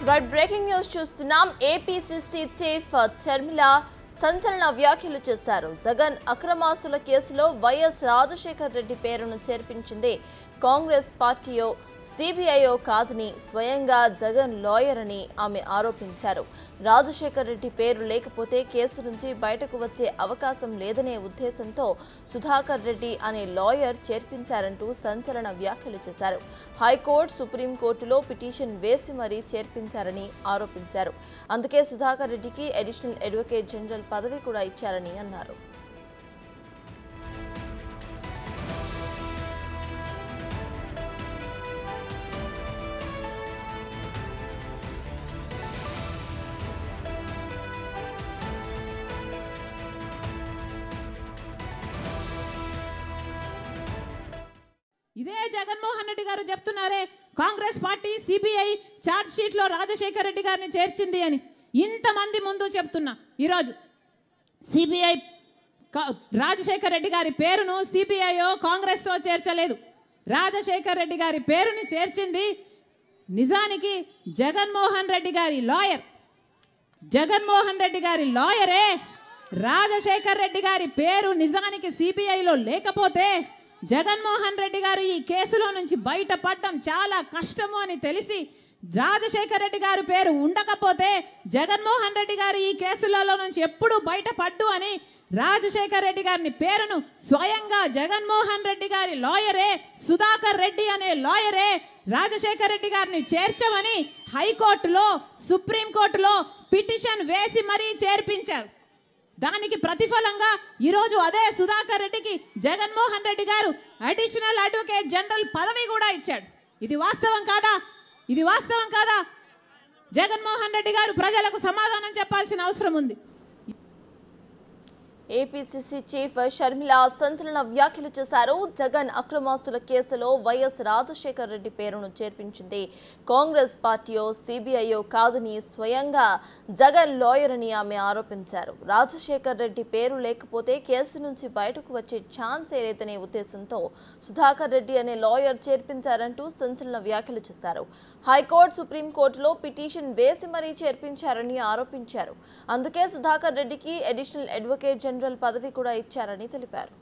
Right breaking news చూస్తున్నాం. APCC chief Sharmila సంచలన వ్యాఖ్యలు చేశారు. జగన్ అక్రమాస్తుల కేసులో వైఎస్ రాజశేఖర్ రెడ్డి పేరును చేర్పించింది కాంగ్రెస్ పార్టీయో సిబిఐయో కాదని స్వయంగా జగన్ లాయర్ అని ఆమె ఆరోపించారు. రాజశేఖర్ రెడ్డి పేరు లేకపోతే కేసు నుంచి బయటకు వచ్చే అవకాశం లేదనే ఉద్దేశంతో సుధాకర్ రెడ్డి అనే లాయర్ చేర్పించారంటూ సంచలన వ్యాఖ్యలు చేశారు. హైకోర్టు, సుప్రీంకోర్టులో పిటిషన్ వేసి మరీ చేర్పించారని ఆరోపించారు. అందుకే సుధాకర్ రెడ్డికి అడిషనల్ అడ్వకేట్ జనరల్ పదవి కూడా ఇచ్చారని అన్నారు. ఇదే జగన్మోహన్ రెడ్డి గారు చెప్తున్నారే Congress party CBI charge sheet లో రాజశేఖర్ రెడ్డి గారిని చేర్చింది అని. ఇంతమంది ముందు చెప్తున్నా, ఈరోజు సిబిఐ రాజశేఖర్ రెడ్డి గారి పేరును సిబిఐయో కాంగ్రెస్ తో చేర్చలేదు. రాజశేఖర్ రెడ్డి గారి పేరుని చేర్చింది నిజానికి జగన్మోహన్ రెడ్డి గారి లాయర్. జగన్మోహన్ రెడ్డి గారి లాయరే. రాజశేఖర్ రెడ్డి గారి పేరు నిజానికి సిబిఐలో లేకపోతే జగన్మోహన్ రెడ్డి గారు ఈ కేసులో నుంచి బయటపడడం చాలా కష్టము అని తెలిసి, రాజశేఖర్ రెడ్డి గారి పేరు ఉండకపోతే జగన్మోహన్ రెడ్డి గారు ఈ కేసులలో నుంచి ఎప్పుడు బయటపడ్డు అని రాజశేఖర్ రెడ్డి గారిని పేరును స్వయంగా జగన్మోహన్ రెడ్డి గారి లాయరే, సుధాకర్ రెడ్డి అనే లాయరే రాజశేఖర్ రెడ్డి గారిని చేర్చమని హైకోర్టులో, సుప్రీంకోర్టులో పిటిషన్ వేసి మరీ చేర్పించారు. దానికి ప్రతిఫలంగా ఈరోజు అదే సుధాకర్ రెడ్డికి జగన్మోహన్ రెడ్డి గారు అడిషనల్ అడ్వకేట్ జనరల్ పదవి కూడా ఇచ్చాడు. ఇది వాస్తవం కాదా? ఇది వాస్తవం కాదా? జగన్మోహన్ రెడ్డి గారు ప్రజలకు సమాధానం చెప్పాల్సిన అవసరం ఉంది. ఏపీసీసీ చీఫ్ షర్మిల సంచలన వ్యాఖ్యలు చేశారు. జగన్ అక్రమాస్తుల కేసులో వైఎస్ రాజశేఖర్ రెడ్డి పేరును చేర్పించింది కాంగ్రెస్ పార్టీయో సిబిఐయో కాదని స్వయంగా జగన్ లాయర్ అని ఆమె ఆరోపించారు. రాజశేఖర్ రెడ్డి పేరు లేకపోతే కేసు నుంచి బయటకు వచ్చే ఛాన్సే లేదనే ఉద్దేశంతో సుధాకర్ రెడ్డి అనే లాయర్ చేర్పించారంటూ సంచలన వ్యాఖ్యలు చేశారు. హైకోర్టు, సుప్రీంకోర్టులో పిటిషన్ వేసి మరీ చేర్పించారని ఆరోపించారు. అందుకే సుధాకర్ రెడ్డికి అడిషనల్ అడ్వకేట్ జనరల్ పదవి కూడా ఇచ్చారని తెలిపారు.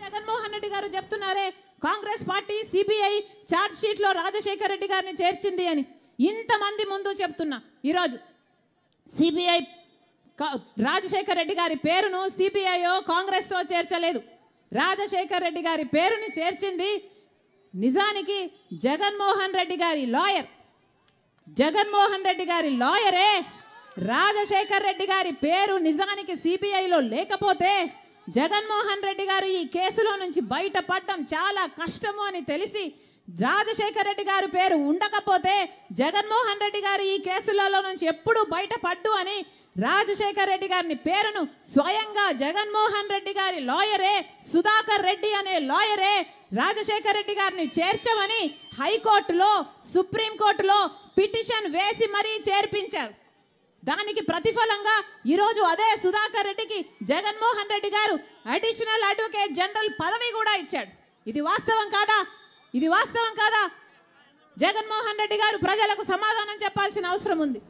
జగన్మోహన్ రెడ్డి గారు చెప్తున్నారే Congress party CBI charge sheet లో రాజశేఖర్ రెడ్డి గారిని చేర్చింది అని. ఇంతమంది ముందు చెప్తున్నా, ఈరోజు సిబిఐ రాజశేఖర్ రెడ్డి గారి పేరును సిబిఐయో కాంగ్రెస్ తో చేర్చలేదు. రాజశేఖర్ రెడ్డి గారి పేరుని చేర్చింది నిజానికి జగన్మోహన్ రెడ్డి గారి లాయర్. జగన్మోహన్ రెడ్డి గారి లాయరే. రాజశేఖర్ రెడ్డి గారి పేరు నిజానికి సిబిఐలో లేకపోతే జగన్మోహన్ రెడ్డి గారు ఈ కేసులో నుంచి బయటపడడం చాలా కష్టము అని తెలిసి, రాజశేఖర్ రెడ్డి గారి పేరు ఉండకపోతే జగన్మోహన్ రెడ్డి గారు ఈ కేసులలో నుంచి ఎప్పుడు బయటపడ్డు అని రాజశేఖర్ రెడ్డి గారిని పేరును స్వయంగా జగన్మోహన్ రెడ్డి గారి లాయరే, సుధాకర్ రెడ్డి అనే లాయరే రాజశేఖర్ రెడ్డి గారిని చేర్చమని హైకోర్టులో, సుప్రీంకోర్టులో పిటిషన్ వేసి మరీ చేర్పించారు. దానికి ప్రతిఫలంగా ఈరోజు అదే సుధాకర్ రెడ్డికి జగన్మోహన్ రెడ్డి గారు అడిషనల్ అడ్వకేట్ జనరల్ పదవి కూడా ఇచ్చాడు. ఇది వాస్తవం కాదా? ఇది వాస్తవం కాదా? జగన్మోహన్ రెడ్డి గారు ప్రజలకు సమాధానం చెప్పాల్సిన అవసరం ఉంది.